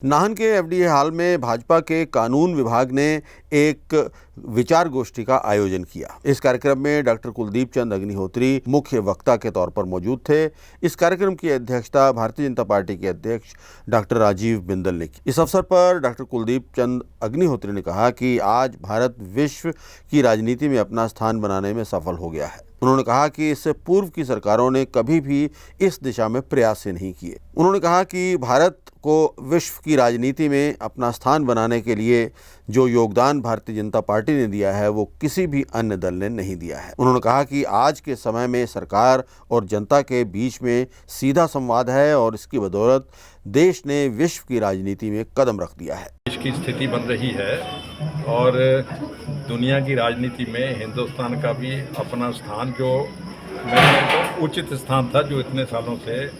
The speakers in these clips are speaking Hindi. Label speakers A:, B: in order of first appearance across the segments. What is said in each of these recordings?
A: नाहन के एफडीए हॉल में भाजपा के कानून विभाग ने एक विचार गोष्ठी का आयोजन किया। इस कार्यक्रम में डॉक्टर कुलदीप चंद अग्निहोत्री मुख्य वक्ता के तौर पर मौजूद थे। इस कार्यक्रम की अध्यक्षता भारतीय जनता पार्टी के अध्यक्ष डॉक्टर राजीव बिंदल ने की। इस अवसर पर डॉक्टर कुलदीप चंद अग्निहोत्री ने कहा कि आज भारत विश्व की राजनीति में अपना स्थान बनाने में सफल हो गया है। उन्होंने कहा कि इससे पूर्व की सरकारों ने कभी भी इस दिशा में प्रयास नहीं किए। उन्होंने कहा कि भारत को विश्व की राजनीति में अपना स्थान बनाने के लिए जो योगदान भारतीय जनता पार्टी ने दिया है वो किसी भी अन्य दल ने नहीं दिया है। उन्होंने कहा कि आज के समय में सरकार और जनता के बीच में सीधा संवाद है और इसकी बदौलत देश ने विश्व की राजनीति में कदम रख दिया है।
B: देश की स्थिति बन रही है और दुनिया की राजनीति में हिंदुस्तान का भी अपना स्थान जो तो उचित स्थान था, जो इतने सालों से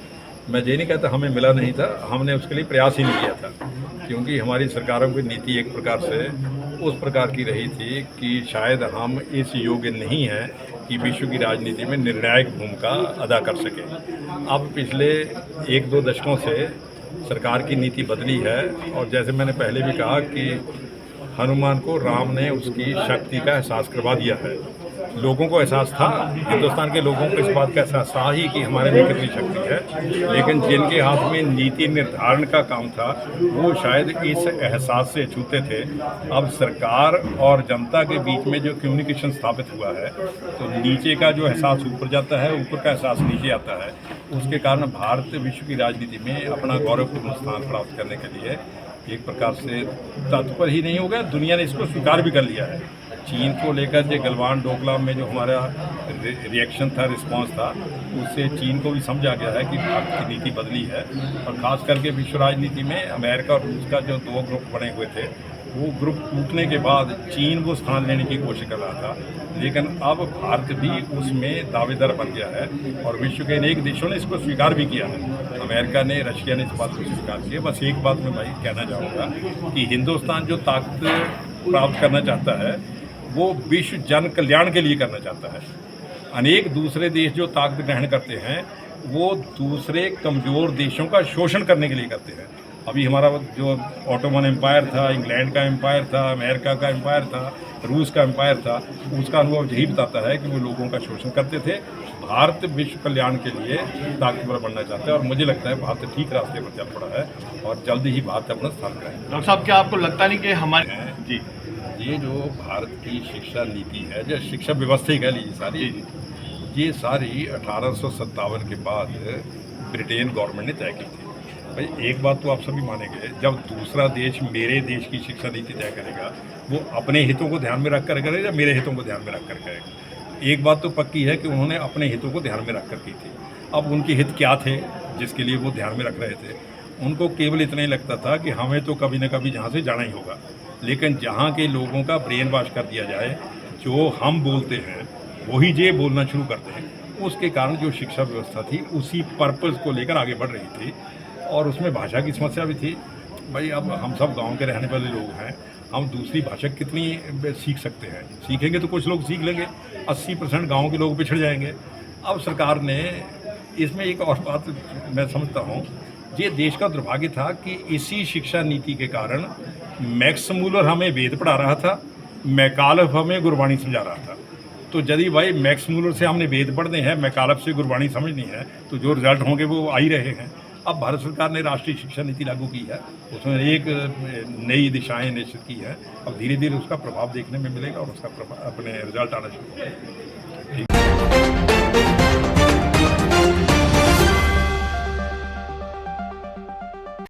B: मैं ये नहीं कहता हमें मिला नहीं था, हमने उसके लिए प्रयास ही नहीं किया था, क्योंकि हमारी सरकारों की नीति एक प्रकार से उस प्रकार की रही थी कि शायद हम इस योग्य नहीं हैं कि विश्व की राजनीति में निर्णायक भूमिका अदा कर सकें। अब पिछले 1-2 दशकों से सरकार की नीति बदली है और जैसे मैंने पहले भी कहा कि हनुमान को राम ने उसकी शक्ति का एहसास करवा दिया है। लोगों को एहसास था, हिंदुस्तान के लोगों को इस बात का एहसास था ही कि हमारे में कितनी शक्ति है, लेकिन जिनके हाथ में नीति निर्धारण का काम था वो शायद इस एहसास से छूते थे। अब सरकार और जनता के बीच में जो कम्युनिकेशन स्थापित हुआ है तो नीचे का जो एहसास ऊपर जाता है, ऊपर का एहसास नीचे आता है। उसके कारण भारत विश्व की राजनीति में अपना गौरवपूर्ण स्थान प्राप्त करने के लिए एक प्रकार से तत्पर ही नहीं हो गया, दुनिया ने इसको स्वीकार भी कर लिया है। चीन को लेकर जो गलवान डोकलाम में जो हमारा रिएक्शन था, रिस्पांस था, उससे चीन को भी समझा गया है कि भारत की नीति बदली है। और ख़ास करके विश्व राजनीति में अमेरिका और रूस का जो 2 ग्रुप बने हुए थे, वो ग्रुप टूटने के बाद चीन वो स्थान लेने की कोशिश कर रहा था, लेकिन अब भारत भी उसमें दावेदार बन गया है और विश्व के अनेक देशों ने इसको स्वीकार भी किया है। अमेरिका ने, रशिया ने इस बात को स्वीकार किया। बस एक बात मैं भाई कहना चाहूँगा कि हिंदुस्तान जो ताकत प्राप्त करना चाहता है वो विश्व जन कल्याण के लिए करना चाहता है। अनेक दूसरे देश जो ताकत ग्रहण करते हैं वो दूसरे कमज़ोर देशों का शोषण करने के लिए करते हैं। अभी हमारा जो ऑटोमन एम्पायर था, इंग्लैंड का एम्पायर था, अमेरिका का एम्पायर था, रूस का एम्पायर था, उसका अनुभव यही बताता है कि वो लोगों का शोषण करते थे। भारत विश्व कल्याण के लिए ताकतवर बनना चाहता है और मुझे लगता है भारत ठीक रास्ते पर चल पड़ा है और जल्द ही भारत अपना स्थान करेगा।
C: डॉक्टर साहब, क्या आपको लगता नहीं कि हमारे
B: जी ये जो भारत की शिक्षा नीति है, जो शिक्षा व्यवस्था ही कह लीजिए सारी, ये सारी 1857 के बाद ब्रिटेन गवर्नमेंट ने तय की थी। भाई एक बात तो आप सभी मानेंगे, जब दूसरा देश मेरे देश की शिक्षा नीति तय करेगा वो अपने हितों को ध्यान में रख कर करेगा या मेरे हितों को ध्यान में रख कर करेगा। एक बात तो पक्की है कि उन्होंने अपने हितों को ध्यान में रख कर की थी। अब उनके हित क्या थे जिसके लिए वो ध्यान में रख रहे थे? उनको केवल इतना ही लगता था कि हमें तो कभी न कभी जहाँ से जाना ही होगा, लेकिन जहाँ के लोगों का ब्रेन वॉश कर दिया जाए, जो हम बोलते हैं वही ये बोलना शुरू करते हैं। उसके कारण जो शिक्षा व्यवस्था थी उसी पर्पज़ को लेकर आगे बढ़ रही थी और उसमें भाषा की समस्या भी थी। भाई अब हम सब गांव के रहने वाले लोग हैं, हम दूसरी भाषा कितनी सीख सकते हैं? सीखेंगे तो कुछ लोग सीख लेंगे, 80% गाँव के लोग पिछड़ जाएंगे। अब सरकार ने इसमें एक और बात मैं समझता हूँ, ये देश का दुर्भाग्य था कि इसी शिक्षा नीति के कारण मैक्स मूलर हमें वेद पढ़ा रहा था, मैकालफ हमें गुरबाणी समझा रहा था। तो यदि भाई मैक्स मूलर से हमने वेद पढ़ने हैं, मैकालफ से गुरबाणी समझनी है, तो जो रिजल्ट होंगे वो आ ही रहे हैं। अब भारत सरकार ने राष्ट्रीय शिक्षा नीति लागू की है, उसमें एक नई दिशाएं निश्चित की है। अब धीरे धीरे उसका प्रभाव देखने में मिलेगा और उसका अपने रिजल्ट आना शुरू होगा।